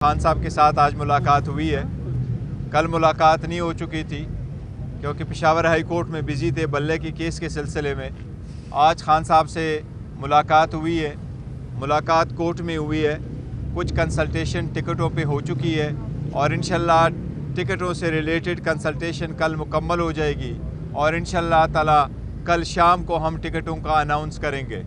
खान साहब के साथ आज मुलाकात हुई है। कल मुलाकात नहीं हो चुकी थी क्योंकि पेशावर हाई कोर्ट में बिज़ी थे बल्ले की केस के सिलसिले में। आज खान साहब से मुलाकात हुई है, मुलाकात कोर्ट में हुई है, कुछ कंसल्टेशन टिकटों पे हो चुकी है और इंशाल्लाह टिकटों से रिलेटेड कंसल्टेशन कल मुकम्मल हो जाएगी और इंशाल्लाह ताला कल शाम को हम टिकटों का अनाउंस करेंगे।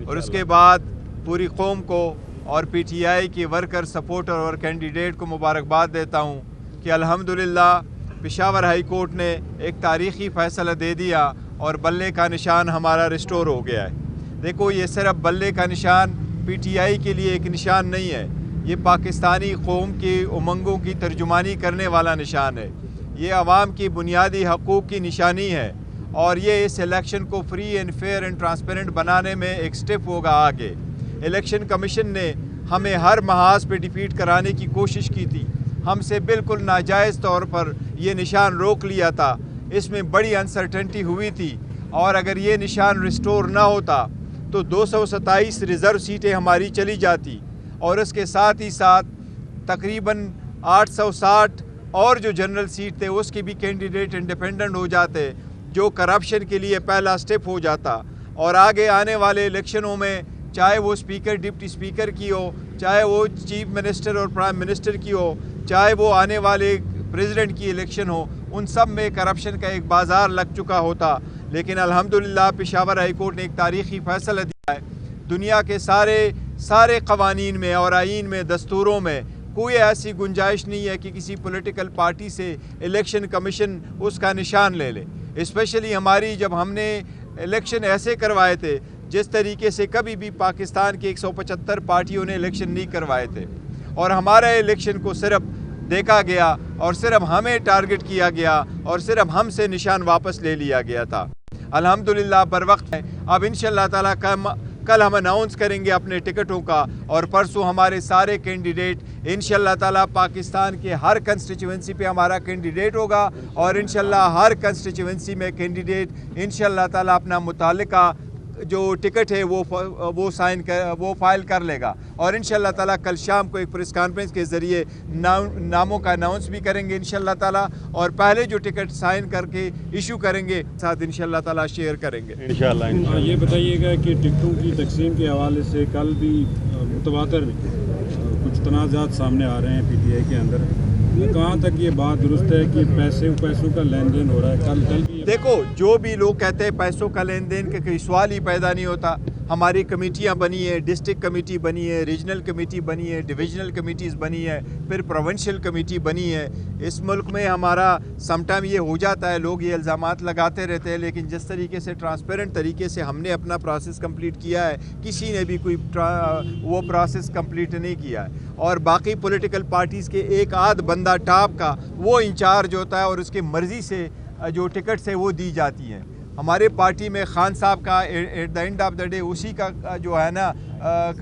और उसके बाद पूरी कौम को और पीटीआई के वर्कर, सपोर्टर और कैंडिडेट को मुबारकबाद देता हूँ कि अल्हम्दुलिल्लाह पेशावर हाई कोर्ट ने एक तारीख़ी फ़ैसला दे दिया और बल्ले का निशान हमारा रिस्टोर हो गया है। देखो, ये सिर्फ बल्ले का निशान पीटीआई के लिए एक निशान नहीं है, ये पाकिस्तानी कौम की उमंगों की तर्जुमानी करने वाला निशान है। ये आवाम की बुनियादी हकूक़ की निशानी है और ये इस इलेक्शन को free and fair and transparent बनाने में एक स्टेप होगा आगे। इलेक्शन कमीशन ने हमें हर महाज पे डिफीट कराने की कोशिश की थी, हमसे बिल्कुल नाजायज़ तौर पर ये निशान रोक लिया था। इसमें बड़ी अनसर्टेनिटी हुई थी और अगर ये निशान रिस्टोर ना होता तो 227 रिज़र्व सीटें हमारी चली जाती और इसके साथ ही साथ तकरीबन 860 और जो जनरल सीट थे उसके भी कैंडिडेट इंडिपेंडेंट हो जाते, जो करप्शन के लिए पहला स्टेप हो जाता। और आगे आने वाले इलेक्शनों में चाहे वो स्पीकर, डिप्टी स्पीकर की हो, चाहे वो चीफ मिनिस्टर और प्राइम मिनिस्टर की हो, चाहे वो आने वाले प्रेसिडेंट की इलेक्शन हो, उन सब में करप्शन का एक बाज़ार लग चुका होता। लेकिन अल्हम्दुलिल्लाह पेशावर हाई कोर्ट ने एक तारीख़ी फ़ैसला दिया है। दुनिया के सारे क़वानीन में और आईन में, दस्तूरों में कोई ऐसी गुंजाइश नहीं है कि किसी पॉलिटिकल पार्टी से इलेक्शन कमीशन उसका निशान ले ले। स्पेशली हमारी, जब हमने इलेक्शन ऐसे करवाए थे जिस तरीके से कभी भी पाकिस्तान की 175 पार्टियों ने इलेक्शन नहीं करवाए थे और हमारे इलेक्शन को सिर्फ देखा गया और सिर्फ हमें टारगेट किया गया और सिर्फ हमसे निशान वापस ले लिया गया था। अल्हम्दुलिल्लाह बर वक्त है। अब इंशाल्लाह ताला कल हम अनाउंस करेंगे अपने टिकटों का और परसों हमारे सारे कैंडिडेट इंशाल्लाह ताला पाकिस्तान के हर कंस्टिट्यूंसी पे हमारा कैंडिडेट होगा और इंशाल्लाह हर कंस्टिट्यूंसी में कैंडिडेट इंशाल्लाह ताला अपना मुतालिका जो टिकट है वो फाइल कर लेगा और इंशाल्लाह ताला कल शाम को एक प्रेस कॉन्फ्रेंस के ज़रिए नामों का अनाउंस भी करेंगे इंशाल्लाह ताला और पहले जो टिकट साइन करके इशू करेंगे साथ इंशाल्लाह ताला शेयर करेंगे इंशाल्लाह। ये बताइएगा कि टिकटों की तकसीम के हवाले से कल भी मुतवातर कुछ तनाज़ात सामने आ रहे हैं पीटीआई के अंदर, कहाँ तक ये बात दुरुस्त है कि पैसों का लेन देन हो रहा है? कल भी देखो, जो भी लोग कहते हैं पैसों का लेन देन का कोई सवाल ही पैदा नहीं होता। हमारी कमेटियाँ बनी है, डिस्ट्रिक्ट कमेटी बनी है, रीजनल कमेटी बनी है, डिविजनल कमेटीज़ बनी है, फिर प्रोविंशियल कमेटी बनी है। इस मुल्क में हमारा समटाइम ये हो जाता है, लोग ये इल्ज़ामात लगाते रहते हैं, लेकिन जिस तरीके से ट्रांसपेरेंट तरीके से हमने अपना प्रोसेस कंप्लीट किया है, किसी ने भी कोई वो प्रोसेस कंप्लीट नहीं किया है। और बाकी पॉलिटिकल पार्टीज़ के एक आध बंदा टॉप का वो इंचार्ज होता है और उसकी मर्ज़ी से जो टिकट्स है वो दी जाती हैं। हमारे पार्टी में खान साहब का at the end of the day उसी का जो है ना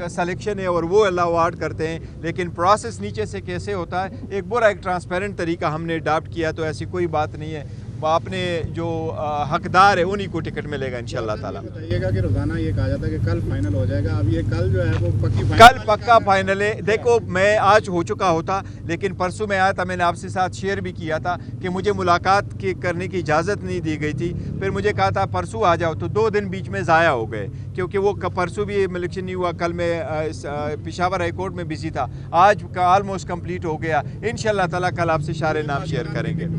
सिलेक्शन है और वो अवार्ड करते हैं, लेकिन प्रोसेस नीचे से कैसे होता है एक बुरा एक ट्रांसपेरेंट तरीका हमने अडॉप्ट किया, तो ऐसी कोई बात नहीं है। अपने जो हकदार है उन्हीं को टिकट मिलेगा इंशाल्लाह ताला। बताइएगा कि रोज़ाना ये कहा जाता है कि कल फाइनल हो जाएगा, अब ये कल जो है वो कल पक्का फाइनल है। देखो, मैं आज हो चुका होता लेकिन परसों मैं आया था, मैंने आपसे साथ शेयर भी किया था कि मुझे मुलाकात करने की इजाज़त नहीं दी गई थी। फिर मुझे कहा था परसों आ जाओ, तो 2 दिन बीच में ज़ाया हो गए क्योंकि वो परसों भी इलेक्शन नहीं हुआ। कल मैं पेशावर हाई कोर्ट में बिजी था, आज का ऑलमोस्ट कंप्लीट हो गया। इंशाल्लाह ताला कल आपसे सारे नाम शेयर करेंगे।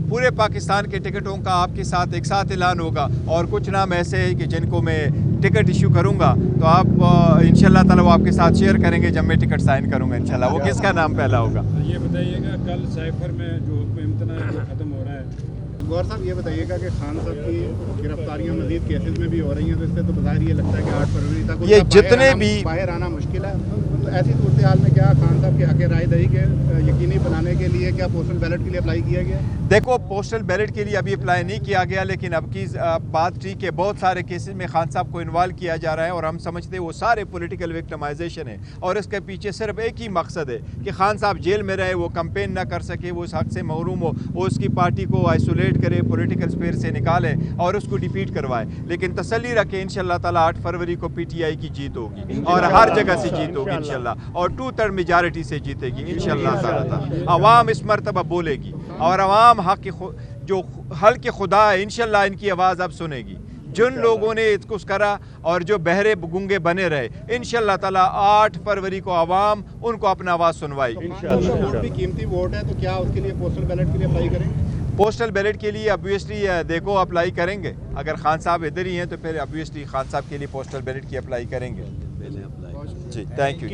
पूरे पाकिस्तान के टिकटों का आपके साथ एक साथ ऐलान होगा और कुछ नाम ऐसे हैं कि जिनको मैं टिकट इशू करूंगा तो आप इंशाल्लाह ताला वो आपके साथ शेयर करेंगे जब मैं टिकट साइन करूंगा इंशाल्लाह। वो किसका नाम पहला होगा? ये बताइएगा कल साइफर में जो इम्तना है वो ख़त्म हो रहा है। गौर साहब, ये बताइएगा कि खान साहब की गिरफ्तारियां मजीद केसेस में भी हो रही हैं, तो इससे तो बाहर ये लगता है कि 8 फरवरी तक ये जितने भी बाहर आना मुश्किल है। तो ऐसी सूरत हाल में क्या खान साहब के हक़ राय दही के यकीनी बनाने होने के लिए क्या पोस्टल बैलेट के लिए अप्लाई किया गया? देखो, पोस्टल बैलेट के लिए अभी अप्लाई नहीं किया गया, लेकिन अब की बात ठीक है, बहुत सारे केसेस में खान साहब को इन्वॉल्व किया जा रहा है और हम समझते हैं वो सारे पॉलिटिकल विक्टिमाइजेशन है और इसके पीछे सिर्फ एक ही मकसद है कि खान साहब जेल में रहे, वो कैंपेन ना कर सके, वो उस हक से महरूम हो, वो उसकी पार्टी को आइसोलेट करे, पॉलिटिकल स्फीयर से निकाले और उसको डिफीट करवाए। लेकिन तसल्ली रखें, इंशाल्लाह ताला 8 फरवरी को पीटीआई की जीत होगी और हर जगह से जीत होगी इंशाल्लाह, और 2/3 मेजॉरिटी से जीतेगी इंशाल्लाह ताला। अवाम इस मरतबा बोलेगी और अवाम हक जो हल के खुदा है, इंशाल्लाह इनकी आवाज़ अब सुनेगी। जिन लोगों ने इसको करा और जो बहरे गूंगे बने रहे, इंशाल्लाह ताला 8 फरवरी को अवाम उनको अपना आवाज़ सुनवाएगी। वोट भी कीमती वोट है, तो क्या उसके लिए पोस्टल बैलेट के लिए अप्लाई करेंगे? पोस्टल बैलेट के लिए ऑब्वियसली देखो अप्लाई करेंगे, अगर खान साहब इधर ही हैं तो फिर ऑब्वियसली खान साहब के लिए पोस्टल बैलेट की अप्लाई करेंगे। जी, थैंक यू।